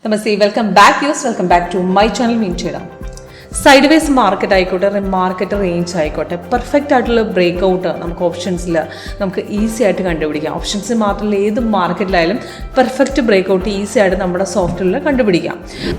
Namaste, welcome back to my channel Minchera. Side vase market ആയിക്കോട്ടെ, market range ആയിക്കോട്ടെ, perfect ആയിട്ടുള്ള break out നമുക്ക് ഓപ്ഷൻസിൽ നമുക്ക് ഈസി ആയിട്ട് കണ്ടുപിടിക്കാം. ഓപ്ഷൻസിൽ മാത്രമല്ല, ഏത് മാർക്കറ്റിലായാലും പെർഫെക്റ്റ് ബ്രേക്ക് ഔട്ട് ഈസി ആയിട്ട് നമ്മുടെ സോഫ്റ്റ്വെയറിൽ കണ്ടുപിടിക്കാം.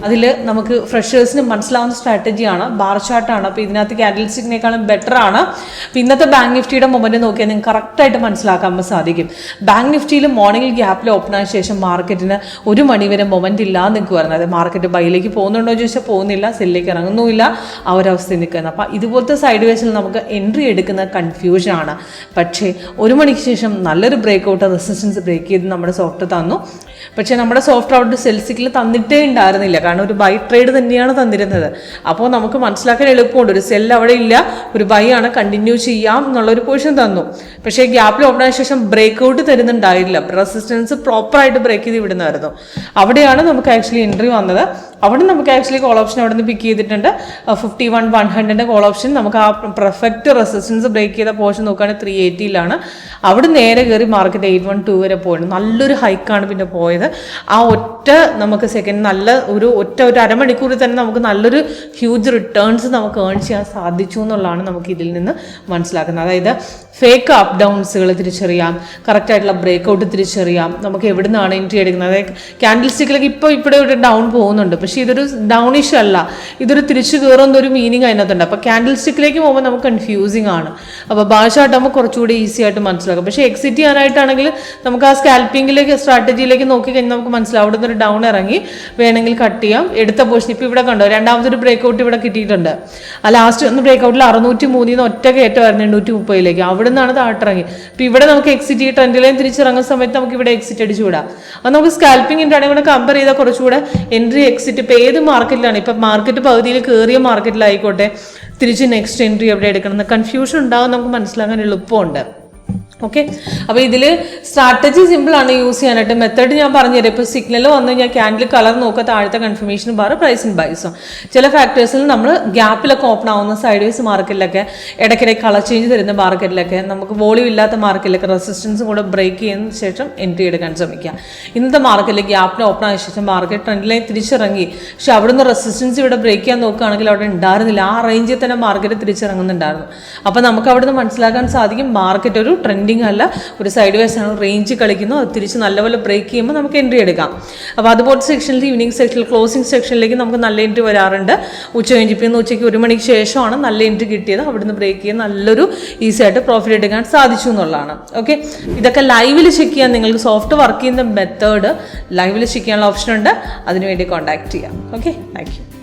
അതിൽ നമുക്ക് ഫ്രഷേഴ്സിന് മനസ്സിലാവുന്ന സ്ട്രാറ്റജിയാണ് ബാർ ചാർട്ടാണ്. അപ്പോൾ ഇതിനകത്ത് ക്യാൻഡിൽ സ്റ്റിക്കിനേക്കാളും ബെറ്റർ ആണ്. അപ്പോൾ ഇന്നത്തെ ബാങ്ക് നിഫ്റ്റിയുടെ മൊമെൻറ്റ് നോക്കിയാൽ നിങ്ങൾക്ക് കറക്റ്റായിട്ട് മനസ്സിലാക്കാൻ സാധിക്കും. ബാങ്ക് നിഫ്റ്റിയിൽ മോർണിംഗിൽ ഗ്യാപ്പിൽ ഓപ്പൺ ആയ ശേഷം മാർക്കറ്റിന് 1 മണി വരെ മൊമെൻറ്റ് ഇല്ലാതെ നിൽക്കുമായിരുന്നു. അതായത് മാർക്കറ്റ് ബൈയിലേക്ക് പോകുന്നുണ്ടോ എന്ന് ചോദിച്ചാൽ പോകുന്നില്ല, സെല്ലിലേക്ക് ഇറങ്ങുന്നുമില്ല, ആ ഒരവസ്ഥയിൽ നിൽക്കുന്നത്. അപ്പോൾ ഇതുപോലത്തെ സൈഡ് വേസിൽ നമുക്ക് എൻട്രി എടുക്കുന്ന കൺഫ്യൂഷനാണ്. പക്ഷേ 1 മണിക്ക് ശേഷം നല്ലൊരു ബ്രേക്ക് ഔട്ട് റെസിസ്റ്റൻസ് ബ്രേക്ക് ചെയ്ത് നമ്മുടെ സോഫ്റ്റ് തന്നു. പക്ഷേ നമ്മുടെ സോഫ്റ്റ് അവിടെ സെൽസിക്കിൽ തന്നിട്ടേ ഉണ്ടായിരുന്നില്ല, കാരണം ഒരു ബൈ ട്രേഡ് തന്നെയാണ് തന്നിരുന്നത്. അപ്പോൾ നമുക്ക് മനസ്സിലാക്കാൻ എളുപ്പമുണ്ട്, ഒരു സെൽ അവിടെ ഇല്ല, ഒരു ബൈ ആണ്, കണ്ടിന്യൂ ചെയ്യാം എന്നുള്ളൊരു പൊസിഷൻ തന്നു. പക്ഷേ ഗ്യാപ്പിൽ ഓപ്പൺ ആയ ശേഷം ബ്രേക്ക് ഔട്ട് തരുന്നുണ്ടായില്ല, റെസിസ്റ്റൻസ് പ്രോപ്പറായിട്ട് ബ്രേക്ക് ചെയ്ത് വിടുന്നായിരുന്നു. അവിടെയാണ് നമുക്ക് ആക്ച്വലി എൻട്രി വന്നത്. അവിടെ നമുക്ക് ആക്ച്വലി കോൾ ഓപ്ഷൻ അവിടെ നിന്ന് പിക്ക് ചെയ്തിട്ടുണ്ട്. 51,100 കോൾ ഓപ്ഷൻ നമുക്ക് ആ പെർഫെക്റ്റ് റെസിസ്റ്റൻസ് ബ്രേക്ക് ചെയ്ത പോർഷൻ നോക്കുകയാണെങ്കിൽ 380 അവിടെ നേരെ കയറി മാർക്കറ്റ് 812 വരെ പോയിരുന്നു. നല്ലൊരു ഹൈക്കാണ് പിന്നെ പോയത്. ആ ഒറ്റ നമുക്ക് സെക്കൻഡ് നല്ല ഒരു അരമണിക്കൂറിൽ തന്നെ നമുക്ക് നല്ലൊരു ഹ്യൂജ് റിട്ടേൺസ് നമുക്ക് ഏൺ ചെയ്യാൻ സാധിച്ചു എന്നുള്ളതാണ് നമുക്ക് ഇതിൽ നിന്ന് മനസ്സിലാക്കുന്നത്. അതായത് ഫേക്ക് അപ്പ് ഡൗൺസുകൾ തിരിച്ചറിയാം, കറക്റ്റായിട്ടുള്ള ബ്രേക്ക് ഔട്ട് തിരിച്ചറിയാം, നമുക്ക് എവിടെ നിന്നാണ് എൻട്രി എടുക്കുന്നത്. അതായത് ക്യാൻഡിൽ സ്റ്റിക്കിലേക്ക് ഇപ്പോൾ ഇവിടെ ഒരു ഡൗൺ പോകുന്നുണ്ട്, പക്ഷേ ഇതൊരു ഡൗണിഷ് അല്ല, ഇതൊരു തിരിച്ചു കയറുന്നൊരു മീനിങ് അതിനകത്തുണ്ട്. അപ്പോൾ ക്യാൻഡിൽ സ്റ്റിക്കിലേക്ക് പോകുമ്പോൾ നമുക്ക് കൺഫ്യൂസിങ് ആണ്. അപ്പോൾ ഭാഷയായിട്ടാകുമ്പോൾ കുറച്ചുകൂടി ഈസി ആയിട്ട് മനസ്സിലാക്കും. പക്ഷേ എക്സിറ്റ് ചെയ്യാനായിട്ടാണെങ്കിൽ നമുക്ക് ആ സ്കാൽപ്പിങ്ങിലേക്ക് സ്ട്രാറ്റജിയിലേക്ക് നോക്കി കഴിഞ്ഞാൽ നമുക്ക് മനസ്സിലാവും അവിടെ നിന്ന് ഒരു ഡൗൺ ഇറങ്ങി വേണമെങ്കിൽ കട്ട് ചെയ്യാം. എടുത്ത പൊസിഷൻ ഇപ്പോൾ ഇവിടെ കണ്ടോ, രണ്ടാമതൊരു ബ്രേക്ക് ഔട്ട് ഇവിടെ കിട്ടിയിട്ടുണ്ട്. ആ ലാസ്റ്റ് ഒന്ന് ബ്രേക്ക് ഔട്ടിൽ 603 ഒറ്റ കയറ്റമായിരുന്നു 830 അവിടെ നിന്നാണ് താട്ടിറങ്ങി. അപ്പോൾ ഇവിടെ നമുക്ക് എക്സിറ്റ് ഈ ട്രെൻഡിലേയും തിരിച്ചിറങ്ങുന്ന സമയത്ത് നമുക്ക് ഇവിടെ എക്സിറ്റ് അടിച്ചു വിടാം. അത് നമുക്ക് സ്കാൽപ്പിംഗ് ആണെങ്കിൽ ഇവിടെ കമ്പയർ ചെയ്താൽ കുറച്ചുകൂടെ എൻട്രി എക്സിറ്റ് ഇപ്പോൾ ഏത് മാർക്കറ്റിലാണ്, ഇപ്പം മാർക്കറ്റ് പകുതിയിൽ കയറിയ മാർക്കറ്റിലായിക്കോട്ടെ, തിരിച്ച് നെക്സ്റ്റ് എൻട്രി എവിടെ എടുക്കണം കൺഫ്യൂഷൻ ഉണ്ടാകും, നമുക്ക് മനസ്സിലാക്കാൻ എളുപ്പമുണ്ട്. ഓക്കെ, അപ്പോൾ ഇതിൽ സ്ട്രാറ്റജി സിമ്പിളാണ് യൂസ് ചെയ്യാനായിട്ട്. മെത്തേഡ് ഞാൻ പറഞ്ഞുതരാം. ഇപ്പോൾ സിഗ്നൽ വന്നു കഴിഞ്ഞാൽ ക്യാൻഡിൽ കളർ നോക്കുക, താഴത്തെ കൺഫർമേഷൻ ബാർ പ്രൈസിൻ ബൈസും. ചില ഫാക്ടേഴ്സിൽ നമ്മൾ ഗ്യാപ്പിലൊക്കെ ഓപ്പൺ ആവുന്ന സൈഡ് വേസ് മാർക്കറ്റിലൊക്കെ ഇടയ്ക്കിടയ്ക്ക് കളർ ചേഞ്ച് തരുന്ന മാർക്കറ്റിലൊക്കെ നമുക്ക് വോളിയം ഇല്ലാത്ത മാർക്കറ്റിലൊക്കെ റെസിസ്റ്റൻസും കൂടെ ബ്രേക്ക് ചെയ്യുന്ന ശേഷം എൻട്രി എടുക്കാൻ ശ്രമിക്കുക. ഇന്നത്തെ മാർക്കറ്റിൽ ഗ്യാപ്പിൽ ഓപ്പൺ ആയ ശേഷം മാർക്കറ്റ് ട്രെൻഡിലേക്ക് തിരിച്ചിറങ്ങി, പക്ഷെ അവിടെ നിന്ന് റെസിസ്റ്റൻസ് ഇവിടെ ബ്രേക്ക് ചെയ്യാൻ നോക്കുകയാണെങ്കിൽ അവിടെ ഉണ്ടായിരുന്നില്ല, ആ റേഞ്ചിൽ തന്നെ മാർക്കറ്റ് തിരിച്ചിറങ്ങുന്നുണ്ടായിരുന്നു. അപ്പോൾ നമുക്ക് അവിടെ നിന്ന് മനസ്സിലാക്കാൻ സാധിക്കും മാർക്കറ്റ് ഒരു ട്രെൻഡിങ് അല്ല, ഒരു സൈഡ് വേസ് ആണ്, റേഞ്ച് കളിക്കുന്നു. അത് തിരിച്ച് നല്ലപോലെ ബ്രേക്ക് ചെയ്യുമ്പോൾ നമുക്ക് എൻട്രി എടുക്കാം. അപ്പോൾ അതുപോലത്തെ സെക്ഷനിൽ ഈവനിങ് സെക്ഷനിൽ ക്ലോസിംഗ് സെക്ഷനിലേക്ക് നമുക്ക് നല്ല എൻട്രി വരാറുണ്ട്. ഉച്ചയ്ക്ക് 1 മണിക്ക് ശേഷമാണ് നല്ല എൻട്രി കിട്ടിയത്. അവിടുന്ന് ബ്രേക്ക് ചെയ്യാൻ നല്ലൊരു ഈസി ആയിട്ട് പ്രോഫിറ്റ് എടുക്കാൻ സാധിച്ചു എന്നുള്ളതാണ്. ഓക്കെ, ഇതൊക്കെ ലൈവിൽ ചെക്ക് ചെയ്യാൻ നിങ്ങൾക്ക് സോഫ്റ്റ് വർക്ക് ചെയ്യുന്ന മെത്തേഡ് ലൈവിൽ ചെക്ക് ചെയ്യാനുള്ള ഓപ്ഷൻ ഉണ്ട്. അതിനുവേണ്ടി കോൺടാക്ട് ചെയ്യാം. Okay, thank you.